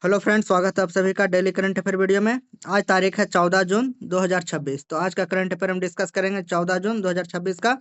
Hello friends, स्वागत है आप सभी का डेली करंट अफेयर वीडियो में। आज तारीख है 14 जून 2026। तो आज का करंट अफेयर हम डिस्कस करेंगे 14 जून 2026 का।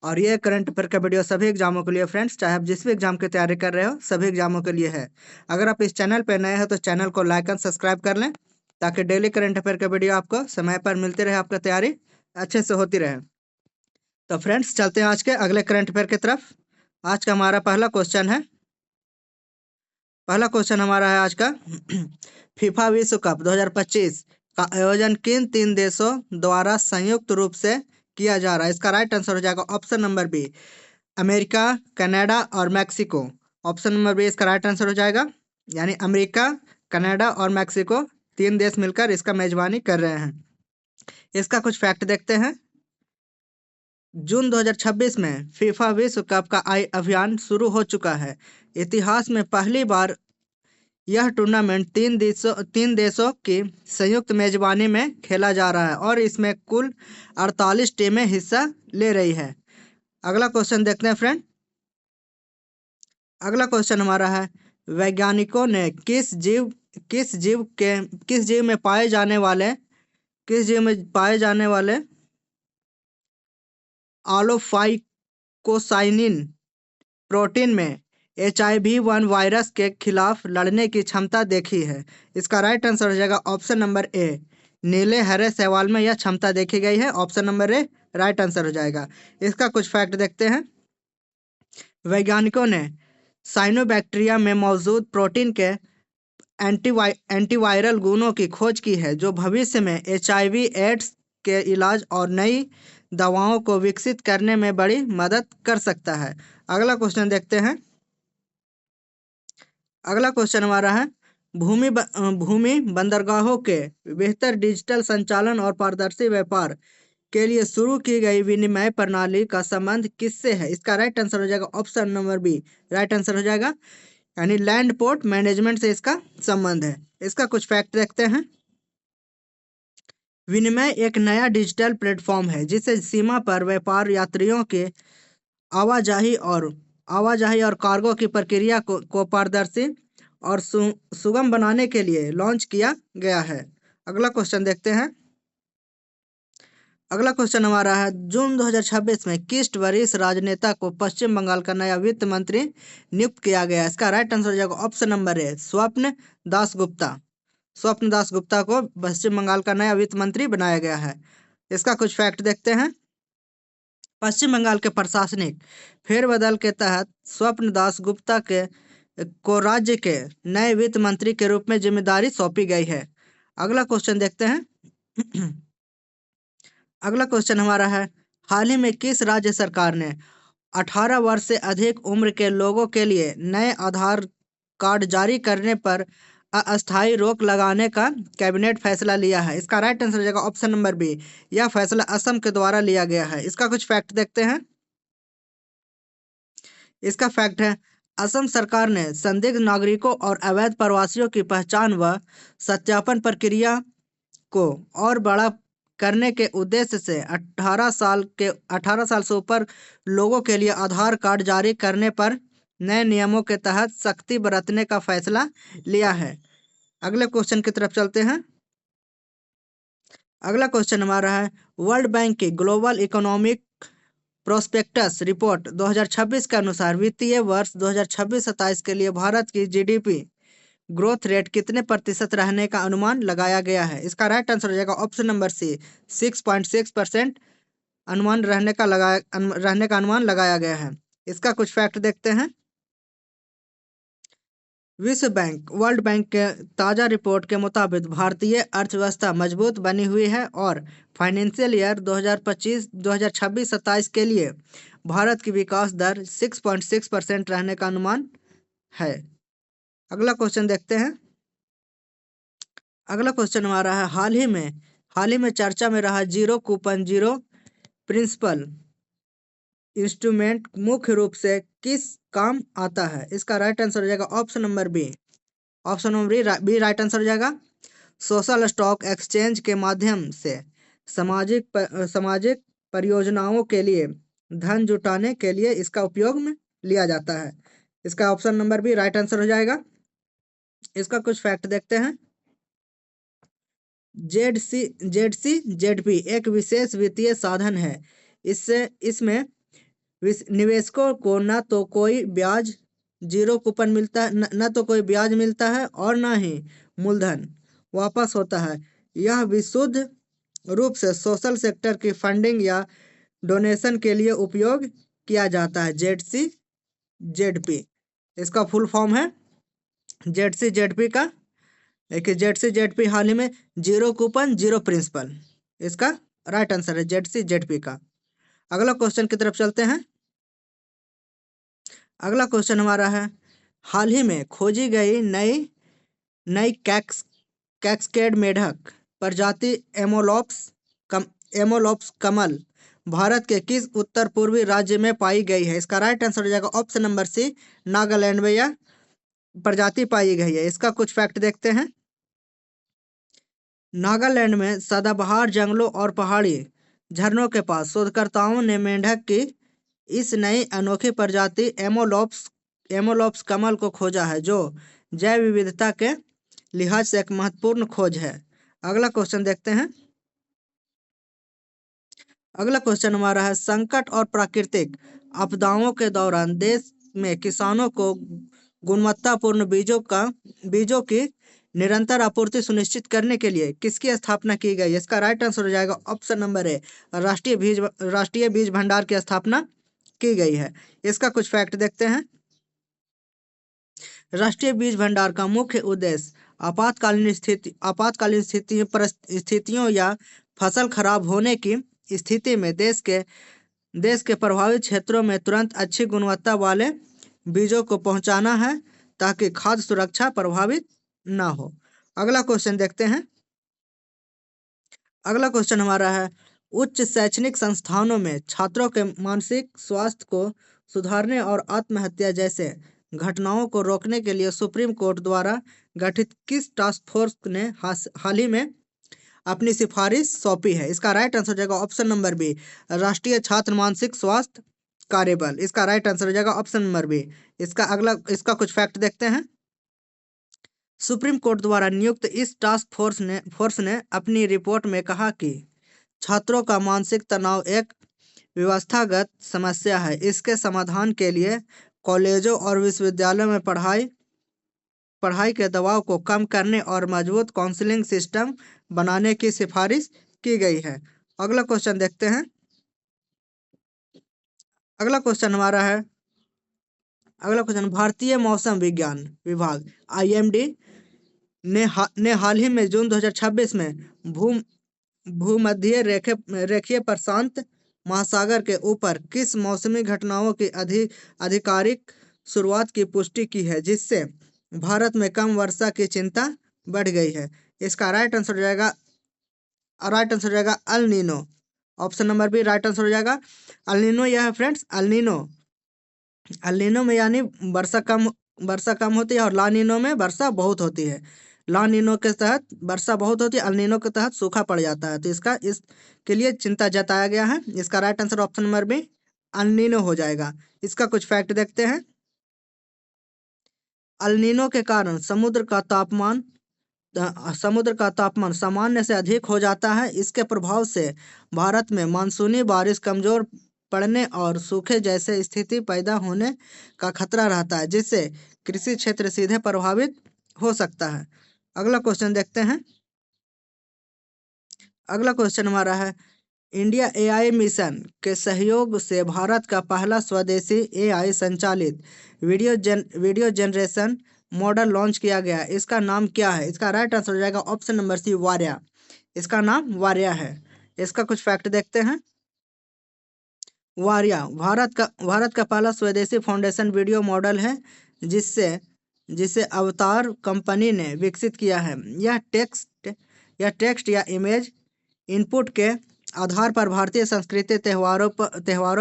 और ये करंट अफेयर का वीडियो सभी एग्जामों के लिए फ्रेंड्स, चाहे आप जिस भी एग्जाम की तैयारी कर रहे हो, सभी एग्जामों के लिए है। अगर आप इस चैनल पर नए हो तो चैनल को लाइक एंड सब्सक्राइब कर लें, ताकि डेली करंट अफेयर का वीडियो आपको समय पर मिलती रहे, आपका तैयारी अच्छे से होती रहे। तो फ्रेंड्स, चलते हैं आज के अगले करंट अफेयर की तरफ। आज का हमारा पहला क्वेश्चन हमारा है आज का फीफा विश्व कप 2025 का आयोजन किन तीन देशों द्वारा संयुक्त रूप से किया जा रहा है? इसका राइट आंसर हो जाएगा option number B, America, Canada और मैक्सिको। ऑप्शन नंबर बी इसका राइट आंसर हो जाएगा, यानी अमेरिका, कनाडा और मैक्सिको तीन देश मिलकर इसका मेजबानी कर रहे हैं। इसका कुछ फैक्ट देखते हैं। जून 2026 में फीफा विश्व कप का अभियान शुरू हो चुका है। इतिहास में पहली बार यह टूर्नामेंट तीन देशों की संयुक्त मेजबानी में खेला जा रहा है और इसमें कुल 48 टीमें हिस्सा ले रही है। अगला क्वेश्चन देखते हैं फ्रेंड। अगला क्वेश्चन हमारा है, वैज्ञानिकों ने किस जीव में पाए जाने वाले आलोफाइकोसाइनिन प्रोटीन में HIV-1 वायरस के खिलाफ लड़ने की क्षमता देखी है? इसका राइट आंसर हो जाएगा ऑप्शन नंबर ए, नीले हरे शैवाल में यह क्षमता देखी गई है। Option number A right answer हो जाएगा। इसका कुछ फैक्ट देखते हैं। वैज्ञानिकों ने साइनोबैक्टीरिया में मौजूद प्रोटीन के एंटीवायरल गुणों की खोज की है, जो भविष्य में HIV एड्स के इलाज और नई दवाओं को विकसित करने में बड़ी मदद कर सकता है। अगला क्वेश्चन देखते हैं। अगला क्वेश्चन हमारा है, भूमि बंदरगाहों के बेहतर डिजिटल संचालन और पारदर्शी व्यापार के लिए शुरू की गई विनिमय प्रणाली का संबंध किससे है? इसका राइट आंसर हो जाएगा option number B, right answer हो जाएगा, यानी लैंड पोर्ट मैनेजमेंट से इसका संबंध है। इसका कुछ फैक्ट देखते हैं। विनिमय एक नया डिजिटल प्लेटफॉर्म है जिसे सीमा पर व्यापार, यात्रियों के आवाजाही और कार्गो की प्रक्रिया को पारदर्शी और सुगम बनाने के लिए लॉन्च किया गया है। अगला क्वेश्चन देखते हैं। अगला क्वेश्चन हमारा है, जून 2026 में किस वरिष्ठ राजनेता को पश्चिम बंगाल का नया वित्त मंत्री नियुक्त किया गया? इसका राइट आंसर हो जाएगा ऑप्शन नंबर ए, स्वप्न दास गुप्ता को पश्चिम बंगाल का नया वित्त मंत्री बनाया गया है। इसका कुछ फैक्ट देखते हैं। पश्चिम बंगाल के प्रशासनिक फेरबदल के तहत स्वप्न दास गुप्ता को राज्य के नए वित्त मंत्री के रूप में जिम्मेदारी सौंपी गई है। अगला क्वेश्चन देखते हैं। अगला क्वेश्चन हमारा है, हाल ही में किस राज्य सरकार ने 18 वर्ष से अधिक उम्र के लोगों के लिए नए आधार कार्ड जारी करने पर अस्थायी रोक लगाने का कैबिनेट फैसला लिया है? इसका राइट आंसर हो जाएगा ऑप्शन नंबर बी, यह फैसला असम के द्वारा लिया गया है। इसका कुछ फैक्ट देखते हैं। इसका फैक्ट है, असम सरकार ने संदिग्ध नागरिकों और अवैध प्रवासियों की पहचान व सत्यापन प्रक्रिया को और बड़ा करने के उद्देश्य से 18 साल से ऊपर लोगों के लिए आधार कार्ड जारी करने पर नए नियमों के तहत सख्ती बरतने का फैसला लिया है। अगले क्वेश्चन की तरफ चलते हैं। अगला क्वेश्चन हमारा है, वर्ल्ड बैंक की ग्लोबल इकोनॉमिक प्रोस्पेक्टस रिपोर्ट 2026 के अनुसार वित्तीय वर्ष 2026-27 के लिए भारत की GDP ग्रोथ रेट कितने प्रतिशत रहने का अनुमान लगाया गया है? इसका राइट आंसर हो जाएगा ऑप्शन नंबर सी, 6.6% रहने का अनुमान लगाया गया है। इसका कुछ फैक्ट देखते हैं। वर्ल्ड बैंक के ताज़ा रिपोर्ट के मुताबिक भारतीय अर्थव्यवस्था मजबूत बनी हुई है और फाइनेंशियल ईयर 2026-27 के लिए भारत की विकास दर 6.6% रहने का अनुमान है। अगला क्वेश्चन देखते हैं। अगला क्वेश्चन हमारा है, हाल ही में चर्चा में रहा जीरो प्रिंसिपल इंस्ट्रूमेंट मुख्य रूप से किस काम आता है? इसका राइट आंसर हो जाएगा option number B, right answer हो जाएगा। सोशल स्टॉक एक्सचेंज के माध्यम से सामाजिक परियोजनाओं के लिए धन जुटाने के लिए इसका उपयोग में लिया जाता है। इसका option number B right answer हो जाएगा। इसका कुछ फैक्ट देखते हैं। जेडपी एक विशेष वित्तीय साधन है। इसमें निवेशकों को न तो कोई ब्याज जीरो कूपन मिलता है, न तो कोई ब्याज मिलता है और न ही मूलधन वापस होता है। यह विशुद्ध रूप से सोशल सेक्टर की फंडिंग या डोनेशन के लिए उपयोग किया जाता है। जेडपी इसका फुल फॉर्म है जेडपी का। देखिए जेडपी हाल ही में जीरो कूपन जीरो प्रिंसिपल, इसका राइट आंसर है जेडपी का। अगला क्वेश्चन की तरफ चलते हैं। अगला क्वेश्चन हमारा है, हाल ही में खोजी गई नई नई कैस्केड मेढक प्रजाति एमोलॉप्स कमल भारत के किस उत्तर पूर्वी राज्य में पाई गई है? इसका राइट आंसर हो जाएगा ऑप्शन नंबर सी, नागालैंड में यह प्रजाति पाई गई है। इसका कुछ फैक्ट देखते हैं। नागालैंड में सदाबहार जंगलों और पहाड़ी झरनों के पास शोधकर्ताओं ने मेंढक की इस नई अनोखी प्रजाति एमोलॉप्स कमल को खोजा है, जो जैव विविधता के लिहाज से एक महत्वपूर्ण खोज है। अगला क्वेश्चन देखते हैं। अगला क्वेश्चन हमारा है, संकट और प्राकृतिक आपदाओं के दौरान देश में किसानों को गुणवत्तापूर्ण बीजों की निरंतर आपूर्ति सुनिश्चित करने के लिए किसकी स्थापना की गई? इसका राइट आंसर हो जाएगा ऑप्शन नंबर ए, राष्ट्रीय बीज भंडार की स्थापना की गई है। इसका कुछ फैक्ट देखते हैं। राष्ट्रीय बीज भंडार का मुख्य उद्देश्य आपातकालीन स्थितियों या फसल खराब होने की स्थिति में देश के प्रभावित क्षेत्रों में तुरंत अच्छी गुणवत्ता वाले बीजों को पहुंचाना है, ताकि खाद्य सुरक्षा प्रभावित ना हो। अगला क्वेश्चन देखते हैं। अगला क्वेश्चन हमारा है, उच्च शैक्षणिक संस्थानों में छात्रों के मानसिक स्वास्थ्य को सुधारने और आत्महत्या जैसे घटनाओं को रोकने के लिए सुप्रीम कोर्ट द्वारा गठित किस टास्क फोर्स ने हाल ही में अपनी सिफारिश सौंपी है? इसका राइट आंसर हो जाएगा ऑप्शन नंबर बी, राष्ट्रीय छात्र मानसिक स्वास्थ्य कार्यबल। इसका राइट आंसर हो जाएगा ऑप्शन नंबर बी। इसका कुछ फैक्ट देखते हैं। सुप्रीम कोर्ट द्वारा नियुक्त इस टास्क फोर्स ने अपनी रिपोर्ट में कहा कि छात्रों का मानसिक तनाव एक व्यवस्थागत समस्या है। इसके समाधान के लिए कॉलेजों और विश्वविद्यालयों में पढ़ाई के दबाव को कम करने और मजबूत काउंसलिंग सिस्टम बनाने की सिफारिश की गई है। अगला क्वेश्चन देखते हैं। अगला क्वेश्चन हमारा है, भारतीय मौसम विज्ञान विभाग IMD ने हाल ही में जून 2026 में भूमध्य रेखीय प्रशांत महासागर के ऊपर किस मौसमी घटनाओं की आधिकारिक शुरुआत की पुष्टि की है, जिससे भारत में कम वर्षा की चिंता बढ़ गई है? इसका राइट आंसर हो जाएगा El Nino. Option number B right answer हो जाएगा अल नीनो। यह है फ्रेंड्स अल नीनो में यानी वर्षा कम होती है और ला नीनो में वर्षा बहुत होती है। ला नीनो के तहत वर्षा बहुत होती है, अल नीनो के तहत सूखा पड़ जाता है। तो इसके लिए चिंता जताया गया है। इसका right answer option number B El Nino हो जाएगा। इसका कुछ फैक्ट देखते हैं। अल नीनो के कारण समुद्र का तापमान सामान्य से अधिक हो जाता है। इसके प्रभाव से भारत में मानसूनी बारिश कमजोर पड़ने और सूखे जैसे स्थिति पैदा होने का खतरा रहता है, जिससे कृषि क्षेत्र सीधे प्रभावित हो सकता है। अगला क्वेश्चन देखते हैं। अगला क्वेश्चन हमारा है, इंडिया AI मिशन के सहयोग से भारत का पहला स्वदेशी AI संचालित वीडियो जनरेशन मॉडल लॉन्च किया गया। इसका नाम क्या है? इसका राइट आंसर हो जाएगा ऑप्शन नंबर सी वारिया। इसका नाम वारिया है। इसका कुछ फैक्ट देखते हैं। वारिया भारत का पहला स्वदेशी फाउंडेशन वीडियो मॉडल है, जिसे अवतार कंपनी ने विकसित किया है। यह टेक्स्ट या इमेज इनपुट के आधार पर भारतीय संस्कृति, त्योहारों,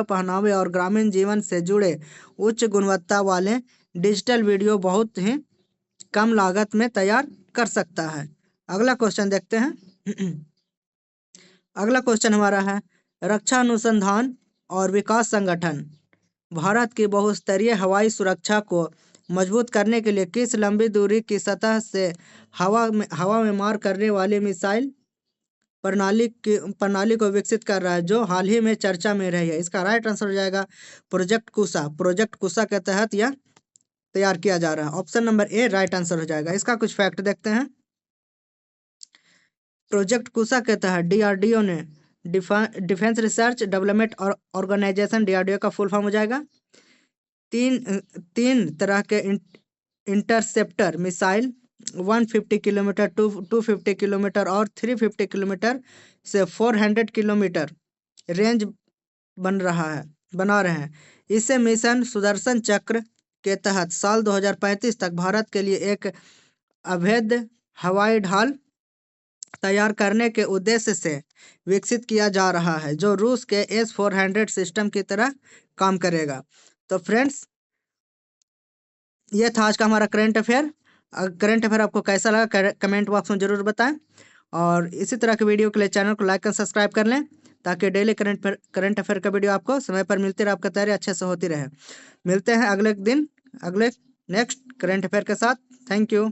पहनावे और ग्रामीण जीवन से जुड़े उच्च गुणवत्ता वाले डिजिटल वीडियो बहुत ही कम लागत में तैयार कर सकता है। अगला क्वेश्चन देखते हैं। अगला क्वेश्चन हमारा है, रक्षा अनुसंधान और विकास संगठन भारत की बहुस्तरीय हवाई सुरक्षा को मजबूत करने के लिए किस लंबी दूरी की सतह से हवा में मार करने वाली मिसाइल प्रणाली को विकसित कर रहा है, जो हाल ही में चर्चा में रही है? इसका राइट आंसर हो जाएगा प्रोजेक्ट कुशा। प्रोजेक्ट कुशा के तहत यह तैयार किया जा रहा है। Option number A right answer हो जाएगा। इसका कुछ फैक्ट देखते हैं। प्रोजेक्ट कुशा के तहत डीआरडीओ ने डिफेंस रिसर्च डेवलपमेंट और ऑर्गेनाइजेशन, डीआरडीओ का फुल फॉर्म हो जाएगा, तीन तरह के इंटरसेप्टर मिसाइल 150 किलोमीटर, 250 किलोमीटर और 350 किलोमीटर से 400 किलोमीटर रेंज बना रहे हैं। इसे मिशन सुदर्शन चक्र के तहत साल 2035 तक भारत के लिए एक अवैध हवाई ढाल तैयार करने के उद्देश्य से विकसित किया जा रहा है, जो रूस के S-400 सिस्टम की तरह काम करेगा। तो फ्रेंड्स, ये था आज का हमारा करंट अफेयर। करंट अफेयर आपको कैसा लगा कमेंट बॉक्स में जरूर बताएं, और इसी तरह के वीडियो के लिए चैनल को लाइक और सब्सक्राइब कर लें, ताकि डेली करंट अफेयर का वीडियो आपको समय पर मिलती रहे, आपका तैयारी अच्छे से होती रहे। मिलते हैं अगले दिन अगले नेक्स्ट करंट अफेयर के साथ। Thank you.